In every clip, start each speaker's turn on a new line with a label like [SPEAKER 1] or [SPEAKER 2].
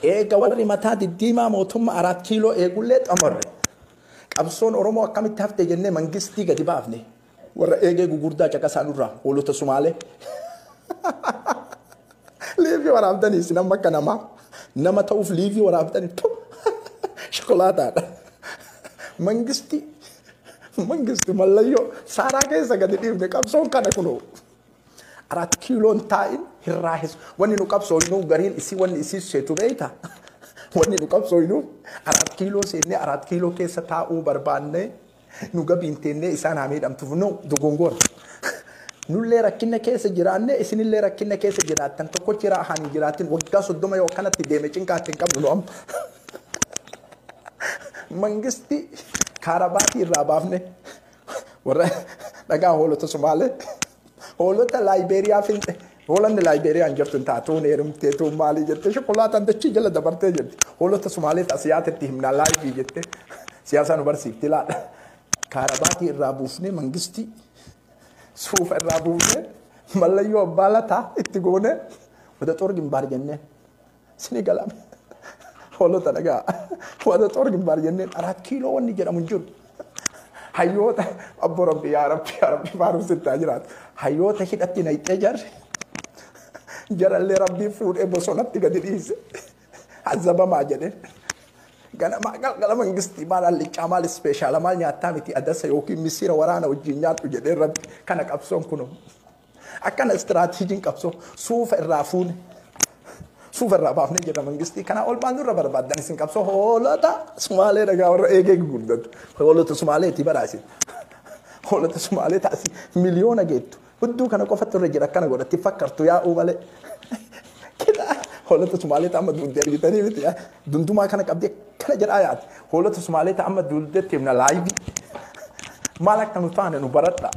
[SPEAKER 1] eega warri mataa diddiimaa mootummaa 4 kiiloo eegullee xamarre qabsoon oromoo akkamitti hafte jennee mangistii gadi baafne warra eegee gugurdaa caqasaa nurraa hoolota sumaalee liivii waraabdanii si nama akka nama ta'uuf liivii waraabdanii shokolaataadha mangistii mallayyoo saaraa keessa gadi dhiifne qabsoon kana kunoo 4 kiiloon taa'in hirraahis wanni nu qabsoonu gariin isi wanni isi seetu beeyta wanni nu qabsoonu 4 kiiloo seenne 4 kiiloo keessa taa'uu barbaanne nu gabiinteenne isaan haamiidhamtuuf no dogongora nullee rakkina keessa jiraanne isinillee rakkina keessa jiraattan tokko jira haani jiraatin waggaa 30 yoo kanatti deeme cinkaatiin qabnu no mangisti kaarabaati irraa baafne warra dhagaa hoolota Somaalee hoolota Laayiberiyaa finde hoolanni Laayiberiyaa jirtu taatuun heerumtee tuun maalii jette shokolaataan dachii jala dabartee jirti hoolota Somaalee asiyaatitti himnaa laayibii jette siyaasa nu barsiifti laadha kaarabaati irraa buufne mangisti suufa irraa buufne mallayyoo abbaa lataa itti goone wada xorgin baar jennee sini galame hoolota dhagaa wada xorgin baar jennee 4 kiiloo wanni jedhamu jiru hayyoota abbo rabbi yaa rabbi faaruu sittaa jiraatu hayyoota hidhatti na ittee jarallee rabbii fuudhee bosonatti gadi dhiise azabamaa jedhee ganama galgala mangistii maal allicaa maal ispeeshaala maal nyaattaa miti adasa yookiin misira waraana wajjin nyaadhu jedhee rabbi kana qabsoon kunoo akkana istiraateejiin qabsoo suufa irraa fuune suufa irraa baafnee jedha mangistii kana ol baan durra barbaadan isin qabsoo hoolota Somaalee dhagaa warra eegee gurguddatu hoolota Somaaleeti baraasin hoolota Somaalee taasi miliyoona geettu hudduu kana qofatti irra jira akkana godhatti fakkartu yaa'uu malee kida hoolota Somaalee amma duudee argitanii miti dundumaa kana qabdee kana jedhaa yaati hoolota Somaalee amma duudee teemna laayibii maal akka nu taane nu baradha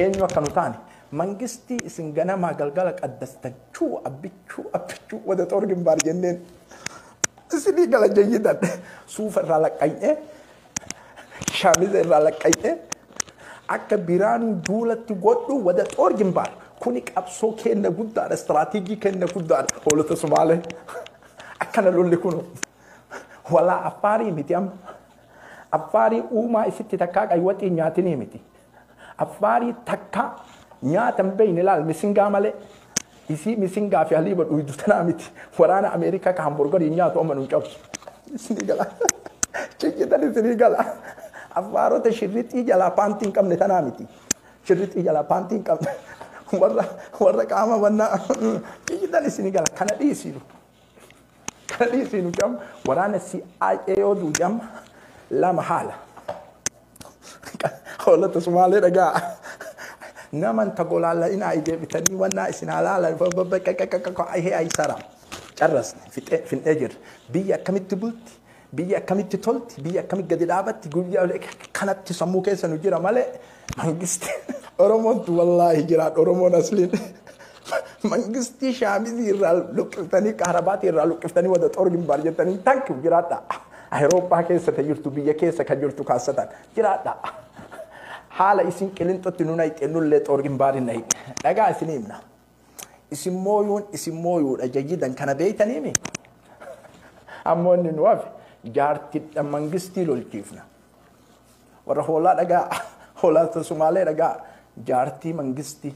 [SPEAKER 1] eenyu akka nu taane mangisti isin ganama galgala qaddastachuu abbichuu wada xorgin baar jenneen isinii gala jayyidan suufa irraa laqqay'ee shaamiza irraa laqqay'ee akka biraanuu duulatti godhu wada xorgin baar kuni qabsoo kenna guddaadha istiraatiijii kenna guddaadha hoolota Somaalee akkana lolli kunu walaa affaarii miti amma affaarii uumaa isitti takkaa qaywaxii nyaatinii miti affaarii takkaa nyaatan beeyne laal misingaa malee isi misingaa fi haliiba dhuydu tanaa miti waraana Ameerikaa ka hamburgarii nyaatu amma nu cabsu isinii gala ciccitan isinii gala affaarota shirrixii jalaa paantii hin qabne tanaa miti shirrixii jalaa paantii hin qabne warra qaama wannaa ciccitan isinii gala kana dhiisiinu jam waraana CIA yoo duu jam lama haala hoolota Somaalee dhagaa naman tagolala ina ide bitani wana isinalala ai ai sara carras fin ejir biya kamitti bulti biya kamitti tolti biya kamit gadi dhaabatti guyyaa kanatti sammuu keessa nu jira malee mangisti oromoon wallahi jira oromoon aslin mangisti shaamizi irraa luqqiftanii kaarabaati irraa luqqiftanii wada xorgin baar jettanii tanki jiraadha Awurooppaa keessa jirtu biyya keessa kan jirtu kaasatan jiraadha haala isin qilinxotti nuna ixennullee xorgin baarin nahi dhagaa isin himna isin mooyuudha jayyidan kana beeytaniimi ammoo inni nu hafe jaartidha mangistii lolchiifna warra hoolaa dhagaa hoolaa Somaalee dhagaa jaartii mangistii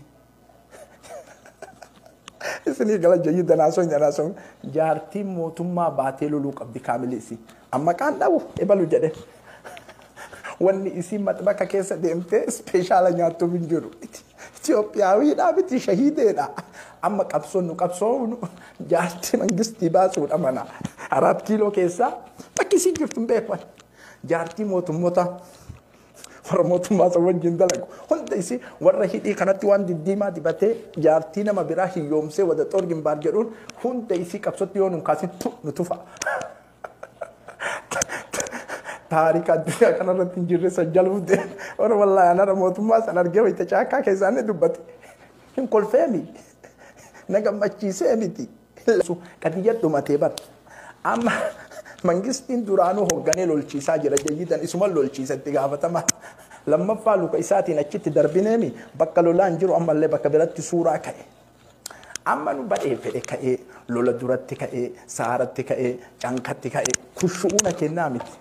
[SPEAKER 1] isinii gala jayyidan haasoon jaartii mootummaa baatee loluu qabdi kaamilisi amma kaan dhabu ebalu jedhe wanni isi matbaka keessa deemte speeshaala nyaattu hin jiru Itoophiyaawidha miti shahiideedha amma qabsoonu jaartii mangistii baasuudha mana 4 kiiloo keessa bakki isin jirtu hin beekwan jaartii mootummoota warra mootummaa wajjin dalagu hunda isi warra hidhii kanatti waan diddiimaa dibatee jaartii nama biraa hiyyoomsee wada xorgin baar jedhuun hunda isi qabsotti yoo nun kaasin nu tufa taarika addunyaa kanarratti hin jirre sajjaluute warra wallahi anara mootummaa san argee wayita caakkaa keessaanii dubbate hin kolfeemi na gammachiisee miti qadiyyat dhumatee bar amma mangistiin duraanuu hoogganee lolchiisaa jira jayyidan isuma lolchiisatti gaafatama lammaffaa luka isaatiin achitti darbineemi bakka lolaan jiru ammallee bakka biratti suuraa ka'e Amma nu badhee fedhe ka'ee lola duratti ka'ee saaratti ka'ee cankatti ka'ee kushuuna kennaa miti.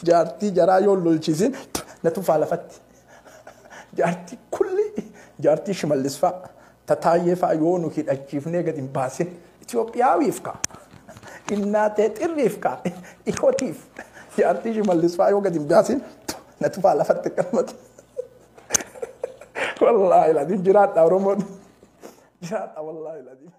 [SPEAKER 1] Jaartii jaraa yoo lolchisin na tufaa lafatti. Jaartii kulli jaartii shimallis fa'a tataayee fa'a yoo nu hidhachiifnee gadi hin baasin Itoophiyaawif ka. Innaatee xirriif ka. Ikootiif jaartii shimallis fa'a yoo gadi hin baasin na tufaa lafatti qalmatu. Wallahi ladin jiraadha Oromoon. Jiraadha wallahi ladin.